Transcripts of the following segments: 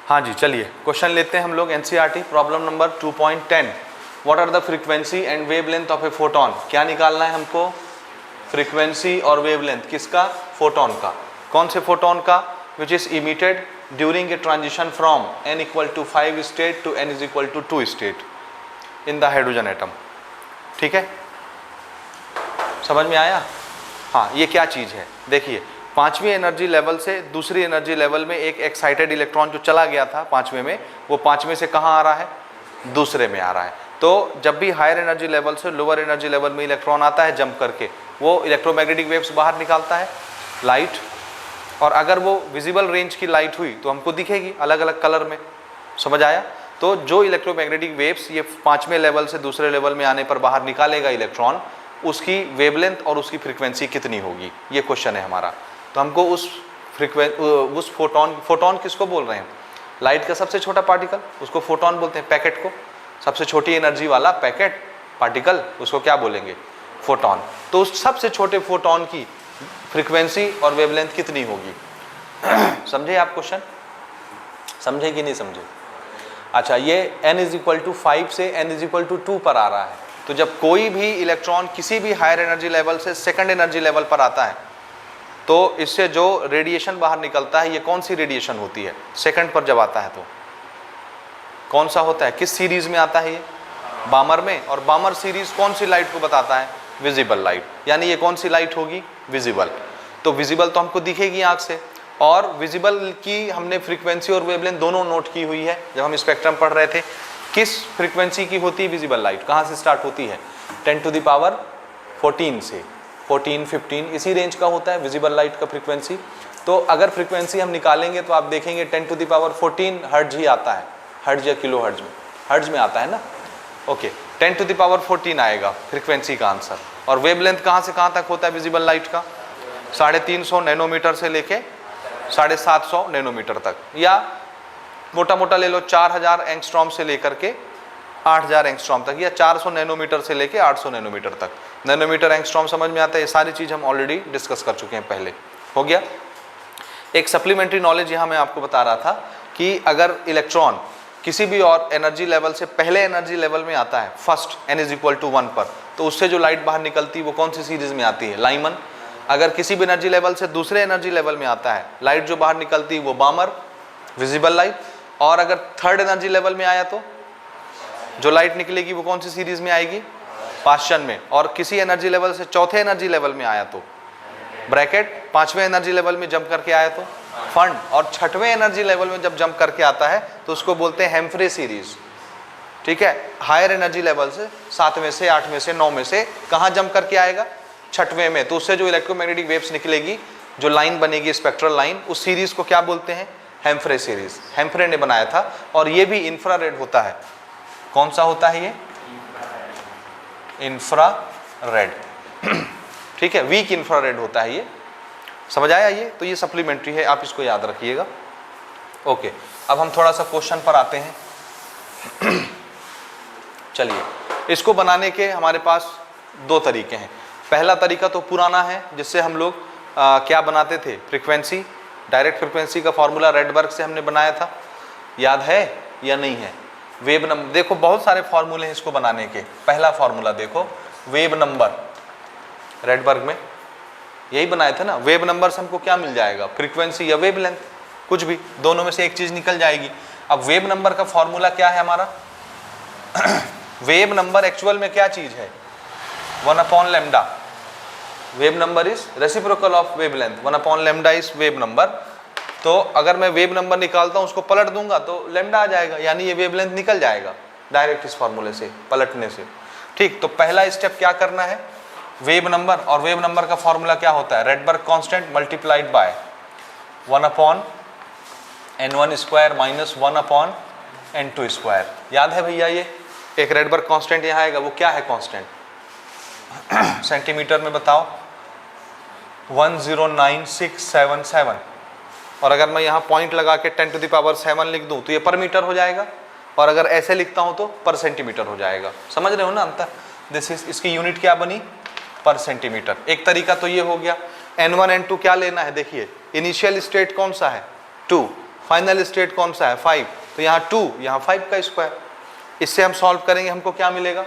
हाँ जी, चलिए क्वेश्चन लेते हैं हम लोग NCERT problem number 2.10। What are the frequency and wavelength of a photon. क्या निकालना है हमको? फ्रीक्वेंसी और वेवलेंथ किसका? फोटोन का। कौन से फोटोन का? Which is emitted during a transition from n = 5 state to n = 2 state in the hydrogen atom. ठीक है, समझ में आया? हाँ, ये क्या चीज़ है देखिए, पांचवी एनर्जी लेवल से दूसरी एनर्जी लेवल में एक एक्साइटेड इलेक्ट्रॉन जो चला गया था पांचवें में, वो पांचवें से कहाँ आ रहा है? दूसरे में आ रहा है। तो जब भी हायर एनर्जी लेवल से लोअर एनर्जी लेवल में इलेक्ट्रॉन आता है जंप करके, वो इलेक्ट्रोमैग्नेटिक वेव्स बाहर निकालता है, लाइट। और अगर वो विजिबल रेंज की लाइट हुई तो हमको दिखेगी अलग अलग कलर में। समझ आया? तो जो इलेक्ट्रोमैग्नेटिक वेव्स ये पांचवें लेवल से दूसरे लेवल में आने पर बाहर निकालेगा इलेक्ट्रॉन, उसकी वेवलेंथ और उसकी फ्रीक्वेंसी कितनी होगी, ये क्वेश्चन है हमारा। तो हमको उस फोटोन किसको बोल रहे हैं? लाइट का सबसे छोटा पार्टिकल, उसको फोटोन बोलते हैं। पैकेट को, सबसे छोटी एनर्जी वाला पैकेट पार्टिकल, उसको क्या बोलेंगे? फोटोन। तो उस सबसे छोटे फोटोन की फ्रीक्वेंसी और वेवलेंथ कितनी होगी? समझे आप क्वेश्चन? समझे कि नहीं समझे? अच्छा, ये n = 5 से n = 2 पर आ रहा है। तो जब कोई भी इलेक्ट्रॉन किसी भी हायर एनर्जी लेवल से सेकंड एनर्जी लेवल पर आता है, तो इससे जो रेडिएशन बाहर निकलता है, ये कौन सी रेडिएशन होती है? सेकंड पर जब आता है तो कौन सा होता है? किस सीरीज में आता है ये? बामर में। और बामर सीरीज कौन सी लाइट को बताता है? Visible light. यानी ये कौन सी लाइट होगी? विजिबल। तो विजिबल तो हमको दिखेगी आंख से, और विजिबल की हमने फ्रीक्वेंसी और वेवलेंथ दोनों नोट की हुई है जब हम स्पेक्ट्रम पढ़ रहे थे। किस फ्रीक्वेंसी की होती है विजिबल लाइट? कहाँ से स्टार्ट होती है? 10⁻14 से 14, 15 इसी रेंज का होता है विजिबल लाइट का फ्रीक्वेंसी। तो अगर फ्रीक्वेंसी हम निकालेंगे तो आप देखेंगे 10⁻14 हर्ट्ज ही आता है, हर्ट्ज या किलो हर्ट्ज में, हर्ट्ज में आता है ना। ओके, 10⁻14 आएगा फ्रीक्वेंसी का आंसर। और वेवलेंथ कहाँ से कहाँ तक होता है विजिबल लाइट का? 350 नैनोमीटर से लेके 750 नैनोमीटर तक, या मोटा मोटा ले लो 4000 एंगस्ट्रॉम से लेकर के 8000 एंगस्ट्रॉम तक, या 400 नैनोमीटर से लेके 800 नैनोमीटर तक। नैनोमीटर एंगस्ट्रॉम समझ में आता है? ये सारी चीज़ हम ऑलरेडी डिस्कस कर चुके हैं पहले। हो गया। एक सप्लीमेंट्री नॉलेज यहाँ मैं आपको बता रहा था कि अगर इलेक्ट्रॉन किसी भी और एनर्जी लेवल से पहले एनर्जी लेवल में आता है, फर्स्ट n = 1 पर, तो उससे जो लाइट बाहर निकलती है वो कौन सी सीरीज में आती है? लाइमन। अगर किसी भी एनर्जी लेवल से दूसरे एनर्जी लेवल में आता है, लाइट जो बाहर निकलती है वो बामर, विजिबल लाइट। और अगर थर्ड एनर्जी लेवल में आया तो जो लाइट निकलेगी वो कौन सी सीरीज में आएगी? पाश्चन में। और किसी एनर्जी लेवल से चौथे एनर्जी लेवल में आया तो ब्रैकेट, पांचवें एनर्जी लेवल में जंप करके आया तो फंड, और छठवें एनर्जी लेवल में जब जंप करके आता है तो उसको बोलते हैं हेम्फ्रे सीरीज। ठीक है, हायर एनर्जी लेवल से 7वें से 8वें से 9वें से कहाँ जंप करके आएगा? छठवें में। तो उससे जो इलेक्ट्रोमैग्नेटिक वेव्स निकलेगी, जो लाइन बनेगी स्पेक्ट्रल लाइन, उस सीरीज को क्या बोलते हैं? हेम्फ्रे सीरीज। हेम्फ्रे ने बनाया था। और ये भी इंफ्रारेड होता है। कौन सा होता है ये? इंफ्रारेड। ठीक है, वीक इंफ्रारेड होता है ये। समझ आया ये? तो ये सप्लीमेंट्री है, आप इसको याद रखिएगा। ओके, अब हम थोड़ा सा क्वेश्चन पर आते हैं। चलिए, इसको बनाने के हमारे पास दो तरीके हैं। पहला तरीका तो पुराना है, जिससे हम लोग क्या बनाते थे? फ्रीक्वेंसी, डायरेक्ट फ्रीक्वेंसी का फॉर्मूला रेडबर्ग से हमने बनाया था। याद है या नहीं है? वेव नंबर, देखो बहुत सारे फॉर्मूले हैं इसको बनाने के। पहला फॉर्मूला देखो, वेव नंबर, रेडबर्ग में यही बनाए थे ना। वेव नंबर से हमको क्या मिल जाएगा? फ्रीक्वेंसी या वेवलेंथ, कुछ भी, दोनों में से एक चीज निकल जाएगी। अब वेव नंबर का फॉर्मूला क्या है हमारा? वेव नंबर एक्चुअल में क्या चीज है? 1/λ। Wave number is reciprocal of wavelength. 1/λ is wave number. तो अगर मैं वेव नंबर निकालता हूं, उसको पलट दूंगा तो लैम्डा आ जाएगा, यानी ये वेवलेंथ निकल जाएगा डायरेक्ट इस फॉर्मूले से, पलटने से। ठीक, तो पहला स्टेप क्या करना है? वेव नंबर, और वेव नंबर का फॉर्मूला क्या होता है? Rydberg constant multiplied by 1/n1² - 1/n2²। याद है भैया? ये एक रेडबर्ग कांस्टेंट यहाँ आएगा, वो क्या है कांस्टेंट? सेंटीमीटर में बताओ। 109,677। और अगर मैं यहाँ पॉइंट लगा के 10⁻7 लिख दूं तो ये पर मीटर हो जाएगा, और अगर ऐसे लिखता हूं तो पर सेंटीमीटर हो जाएगा। समझ रहे हो ना अंतर? दिस इज, इसकी यूनिट क्या बनी? पर सेंटीमीटर। एक तरीका तो ये हो गया। n1 n2 क्या लेना है? देखिए, इनिशियल स्टेट कौन सा है? 2, फाइनल स्टेट कौन सा है 5, तो यहाँ 2, यहाँ 5 का स्क्वायर। इससे हम सॉल्व करेंगे, हमको क्या मिलेगा,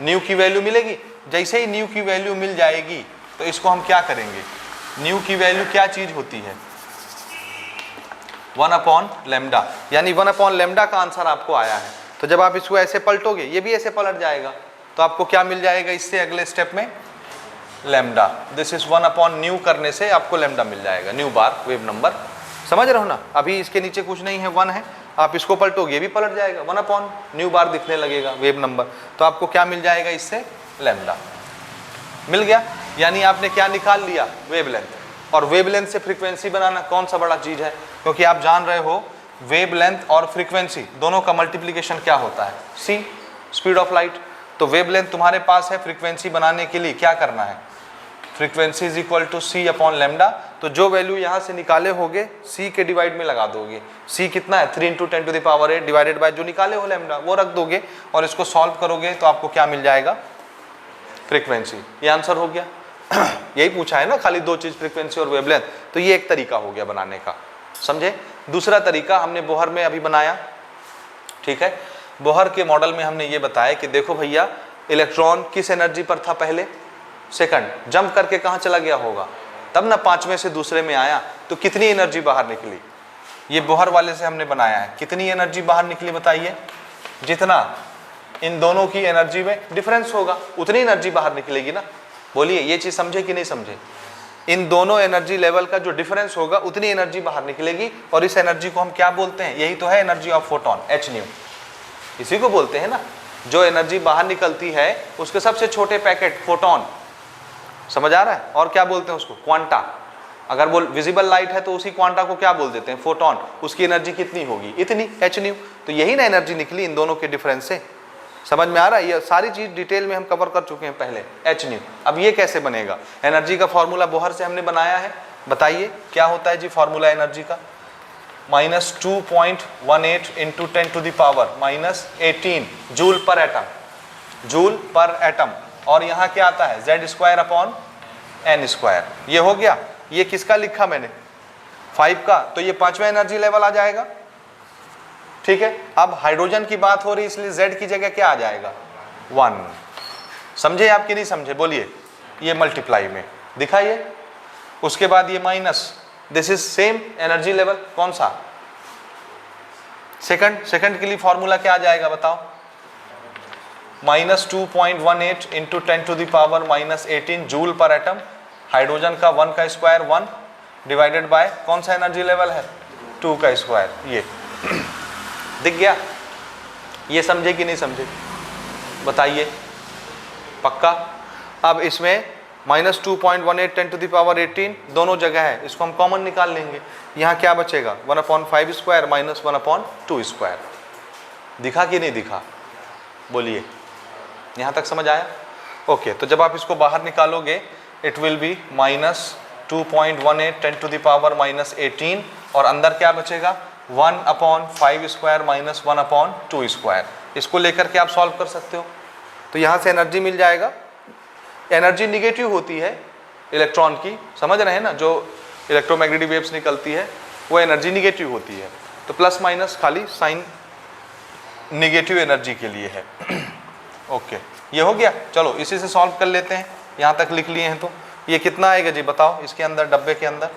न्यू की वैल्यू मिलेगी। जैसे ही न्यू की वैल्यू मिल जाएगी तो इसको हम क्या करेंगे, न्यू की वैल्यू क्या चीज होती है 1/λ, यानी 1/λ का आंसर आपको आया है। तो जब आप इसको ऐसे पलटोगे, ये भी ऐसे पलट जाएगा, तो आपको क्या मिल जाएगा इससे अगले स्टेप में लैम्डा। दिस इज 1/न्यू करने से आपको लैम्डा मिल जाएगा, न्यू बार वेव नंबर। समझ रहे हो ना, अभी इसके नीचे कुछ नहीं है, 1 है, आप इसको पलटोगे ये भी पलट जाएगा, 1/न्यू बार दिखने लगेगा वेव नंबर, तो आपको क्या मिल जाएगा इससे लैम्डा मिल गया। यानी आपने क्या निकाल लिया, वेवलेंथ। और वेवलेंथ से फ्रीक्वेंसी बनाना कौन सा बड़ा चीज है, क्योंकि आप जान रहे हो वेवलेंथ और फ्रीक्वेंसी दोनों का मल्टीप्लिकेशन क्या होता है, c, स्पीड ऑफ लाइट। तो वेवलेंथ तुम्हारे पास है, फ्रीक्वेंसी बनाने के लिए क्या करना है, frequency is equal to c/λ। तो जो वैल्यू यहाँ से निकाले होगे c के डिवाइड में लगा दोगे। c कितना है 3 × 10⁸ डिवाइडेड बाय जो निकाले हो लैम्डा वो रख दोगे, और इसको सॉल्व करोगे तो आपको क्या मिल जाएगा, फ्रीक्वेंसी। ये आंसर हो गया। यही पूछा है ना, खाली दो चीज फ्रीक्वेंसी और वेवलेंथ। तो ये एक तरीका हो गया बनाने का, समझे। दूसरा तरीका हमने बोहर में अभी बनाया, ठीक है। बोहर के मॉडल में हमने ये बताया कि देखो भैया, इलेक्ट्रॉन किस एनर्जी पर था पहले, सेकंड, जंप करके कहाँ चला गया होगा, तब ना 5वें से दूसरे में आया, तो कितनी एनर्जी बाहर निकली। ये बोहर वाले से हमने बनाया है, कितनी एनर्जी बाहर निकली बताइए, जितना इन दोनों की एनर्जी में डिफरेंस होगा उतनी एनर्जी बाहर निकलेगी ना। बोलिए ये चीज समझे कि नहीं समझे, इन दोनों एनर्जी लेवल का जो डिफरेंस होगा उतनी एनर्जी बाहर निकलेगी, और इस एनर्जी को हम क्या बोलते हैं, यही तो है एनर्जी ऑफ फोटोन, h, इसी को बोलते हैं ना। जो एनर्जी बाहर निकलती है उसके सबसे छोटे पैकेट फोटोन, समझ आ रहा है। और क्या बोलते हैं उसको, क्वांटा। अगर वो विजिबल लाइट है तो उसी क्वांटा को क्या बोल देते हैं, फोटोन। उसकी एनर्जी कितनी होगी, इतनी, h। तो यही ना एनर्जी निकली इन दोनों के डिफरेंस से। समझ में आ रहा है, ये सारी चीज डिटेल में हम कवर कर चुके हैं पहले, h। अब ये कैसे बनेगा, एनर्जी का फॉर्मूला बोहर से हमने बनाया है, बताइए क्या होता है जी फॉर्मूला एनर्जी का, -2.18 × 10⁻⁻18 जूल पर एटम, जूल पर एटम। और यहाँ क्या आता है, Z²/n²। ये हो गया, ये किसका लिखा मैंने, 5 का, तो ये 5वां एनर्जी लेवल आ जाएगा, ठीक है। अब हाइड्रोजन की बात हो रही इसलिए Z की जगह क्या आ जाएगा, 1। समझे आप कि नहीं समझे, बोलिए। ये मल्टीप्लाई में दिखाइए, उसके बाद ये minus, this is same energy level, कौन सा, सेकंड। सेकंड के लिए फॉर्मूला क्या आ जाएगा बताओ, -2.18 × 10⁻⁻18 जूल पर एटम। हाइड्रोजन का 1 का स्क्वायर 1 डिवाइडेड बाय कौन सा एनर्जी लेवल है, 2 का स्क्वायर। ये दिख गया, ये समझे कि नहीं समझे, बताइए, पक्का। अब इसमें -2.18 10⁻18 दोनों जगह है, इसको हम कॉमन निकाल लेंगे। यहाँ क्या बचेगा, 1/5² - 1/2²। दिखा कि नहीं दिखा, बोलिए, यहाँ तक समझ आया। ओके, तो जब आप इसको बाहर निकालोगे इट विल बी -2.18 10⁻⁻18, और अंदर क्या बचेगा, 1/5² - 1/2²। इसको लेकर के आप सॉल्व कर सकते हो। तो यहाँ से एनर्जी मिल जाएगा, एनर्जी निगेटिव होती है इलेक्ट्रॉन की, समझ रहे हैं ना, जो इलेक्ट्रोमैग्नेटिक वेव्स निकलती है वो एनर्जी निगेटिव होती है। तो प्लस माइनस खाली साइन निगेटिव एनर्जी के लिए है। ओके, ये हो गया। चलो इसी से सॉल्व कर लेते हैं, यहाँ तक लिख लिए हैं। तो ये कितना आएगा जी बताओ, इसके अंदर डब्बे के अंदर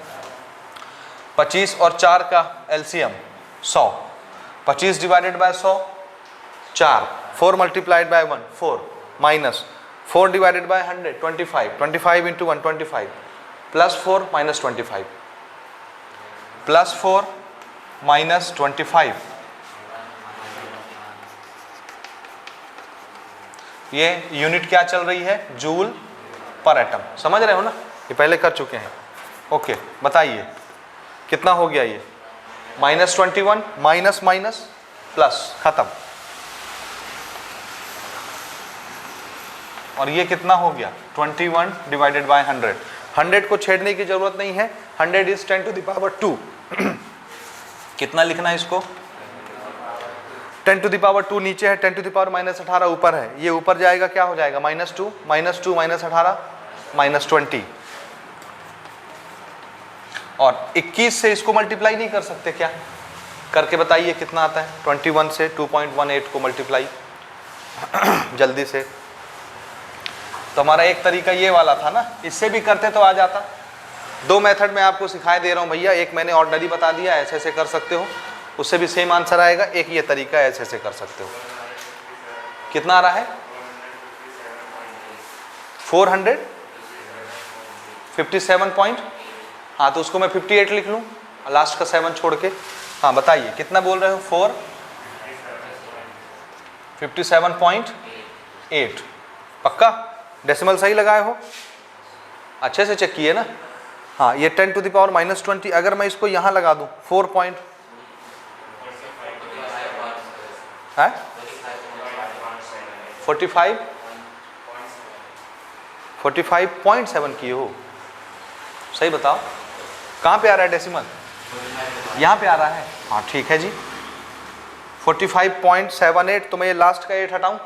25 और 4 का LCM 100, 25 divided by 100 4, 4 multiplied by 1 4, minus 4 divided by 100 25, 25 into 1 25, +4 - 25, +4 - 25। ये यूनिट क्या चल रही है, जूल पर एटम, समझ रहे हो ना, ये पहले कर चुके हैं। ओके, बताइए कितना हो गया ये, -21 माइनस माइनस प्लस, खत्म। और ये कितना हो गया, 21 डिवाइडेड बाय 100। 100 को छेड़ने की जरूरत नहीं है, 100 इज 10⁻²। कितना लिखना है इसको, 10⁻² नीचे है, 10⁻−18 ऊपर है। ये ऊपर जाएगा क्या हो जाएगा, -2 -2 - 18 -20। और 21 से इसको मल्टीप्लाई नहीं कर सकते क्या? करके बताइए कितना आता है? 21 से 2.18 को मल्टीप्लाई जल्दी से। तो हमारा एक तरीका ये वाला था ना, इससे भी करते तो आ जाता। दो मेथड मैं आपको सिखाए दे रहा हूँ भैया, एक मैंने ऑर्डिनरी बता दिया ऐसे ऐसे कर सकते हो, उससे भी सेम आंसर आएगा। एक ये तरीका ऐसे ऐसे कर सकते हो। कितना आ रहा है? 457 पॉइंट। हाँ तो उसको मैं 58 लिख लूँ, लास्ट का 7 छोड़ के। हाँ बताइए कितना बोल रहे हो? 457.8। पक्का डेसिमल सही लगाए हो? अच्छे से चेक किए ना? हाँ ये 10 टू द पावर -20, अगर मैं इसको यहाँ लगा दूँ 4 पॉइंट है 45.7 किए हो। सही बताओ कहाँ पे आ रहा है डेसिमल? यहाँ पे आ रहा है। हाँ ठीक है जी 45.78। तो मैं ये लास्ट का 8 हटाऊँ,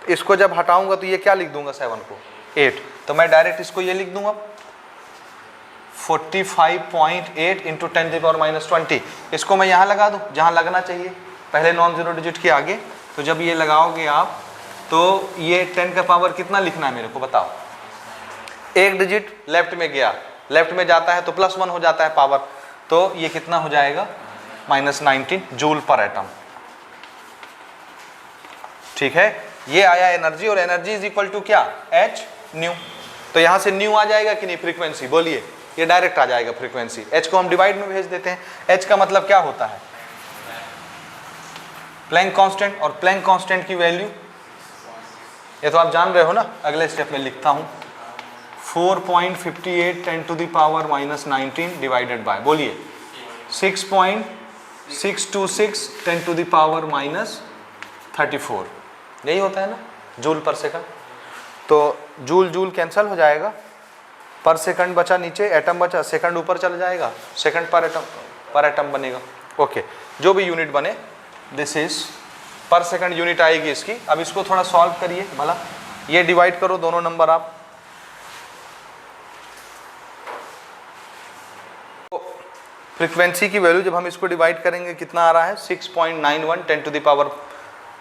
इसको जब हटाऊंगा तो ये क्या लिख दूंगा? 7 को 8। तो मैं डायरेक्ट इसको ये लिख दूंगा 45.8 इंटू 10 टू पावर -20। इसको मैं यहाँ लगा दूँ जहाँ लगना चाहिए, पहले नॉन जीरो डिजिट के आगे। तो जब ये लगाओगे आप तो ये 10 का पावर कितना लिखना है मेरे को बताओ? एक डिजिट लेफ्ट में गया, लेफ्ट में जाता है तो +1 हो जाता है पावर, तो ये कितना हो जाएगा? -19 जूल पर एटम। ठीक है, ये आया एनर्जी, और एनर्जी इज इक्वल टू क्या? H new. तो यहाँ से न्यू आ जाएगा कि नहीं? फ्रीक्वेंसी बोलिए, ये डायरेक्ट आ जाएगा फ्रीक्वेंसी। H को हम डिवाइड में भेज देते हैं। H का मतलब क्या होता है? प्लैंक कांस्टेंट, और प्लैंक कांस्टेंट की वैल्यू ये तो आप जान रहे हो ना। अगले स्टेप में लिखता हूँ 4.58 10 to the power -19 divided by, बोलिए 6.626 10 टू द पावर -34। यही होता है ना जूल पर सेकंड। तो जूल जूल कैंसिल हो जाएगा, पर सेकंड बचा नीचे, एटम बचा, सेकंड ऊपर चला जाएगा, सेकंड पर एटम बनेगा। ओके, जो भी यूनिट बने दिस इज पर सेकंड यूनिट आएगी इसकी। अब इसको थोड़ा सॉल्व करिए भला, ये डिवाइड करो दोनों नंबर आप। फ्रीक्वेंसी की वैल्यू जब हम इसको डिवाइड करेंगे कितना आ रहा है? 6.91 10 टू द पावर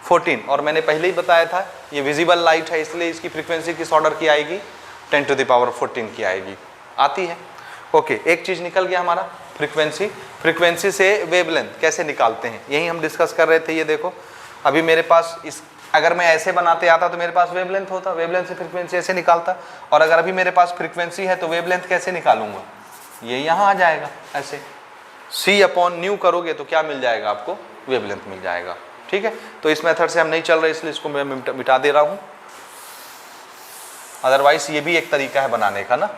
14। और मैंने पहले ही बताया था ये विजिबल लाइट है, इसलिए इसकी फ्रीक्वेंसी किस ऑर्डर की आएगी? 10 टू द पावर 14 की आएगी। आती है? ओके, एक चीज़ निकल गया हमारा फ्रीक्वेंसी। फ्रीक्वेंसी से वेवलेंथ कैसे निकालते हैं यही हम डिस्कस कर रहे थे। ये देखो अभी मेरे पास इस, अगर मैं ऐसे बनाते आता तो मेरे पास वेवलेंथ होता, वेवलेंथ से फ्रीक्वेंसी ऐसे निकालता। और अगर अभी मेरे पास फ्रीक्वेंसी है तो वेवलेंथ कैसे निकालूंगा? ये यहाँ आ जाएगा ऐसे, C/न्यू करोगे तो क्या मिल जाएगा आपको? वेवलेंथ मिल जाएगा। ठीक है, तो इस मेथड से हम नहीं चल रहे इसलिए इसको मैं मिटा दे रहा हूँ, अदरवाइज ये भी एक तरीका है बनाने का ना।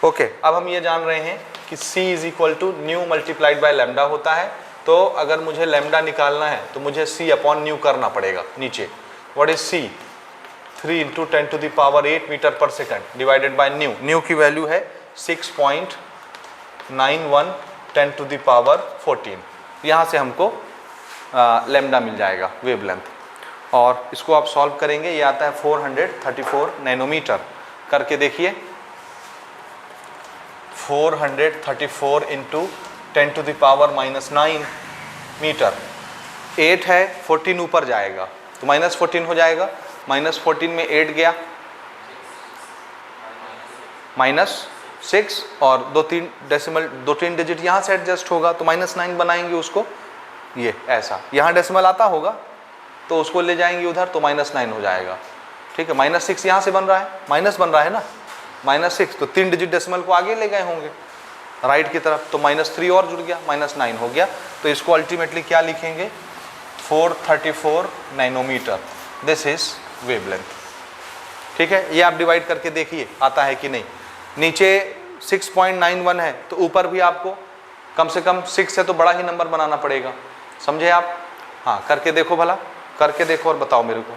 ओके, अब हम ये जान रहे हैं कि C is equal to nu multiplied by lambda होता है। तो अगर मुझे लैम्डा निकालना है तो मुझे C/न्यू करना पड़ेगा नीचे। What is C? 3 into 10 to the power 8 metre per second divided by nu. Nu की वैल्यू है 6.91 10 टू द पावर 14। यहाँ से हमको लैम्डा मिल जाएगा वेवलेंथ। और इसको आप सॉल्व करेंगे, ये आता है 434 नैनोमीटर। करके देखिए 434 into 10 to the power -9 metre. 8 है, 14 ऊपर जाएगा तो -14 हो जाएगा। -14 में 8 गया, -6 और 2-3 डेसिमल 2-3 डिजिट यहाँ से एडजस्ट होगा तो -9 बनाएंगे उसको। ये ऐसा यहाँ डेसिमल आता होगा तो उसको ले जाएंगे उधर तो -9 हो जाएगा। ठीक है, -6 यहाँ से बन रहा है, माइनस बन रहा है ना, -6 तो 3 डिजिट डेसिमल को आगे ले गए होंगे राइट की तरफ, तो -3 और जुड़ गया, -9 हो गया। तो इसको अल्टीमेटली क्या लिखेंगे? 434 नैनोमीटर। This is wavelength. ठीक है, ये आप डिवाइड करके देखिए आता है कि नहीं। नीचे 6.91 है तो ऊपर भी आपको कम से कम 6 है तो बड़ा ही नंबर बनाना पड़ेगा। समझे आप? हाँ, करके देखो भला, करके देखो और बताओ मेरे को।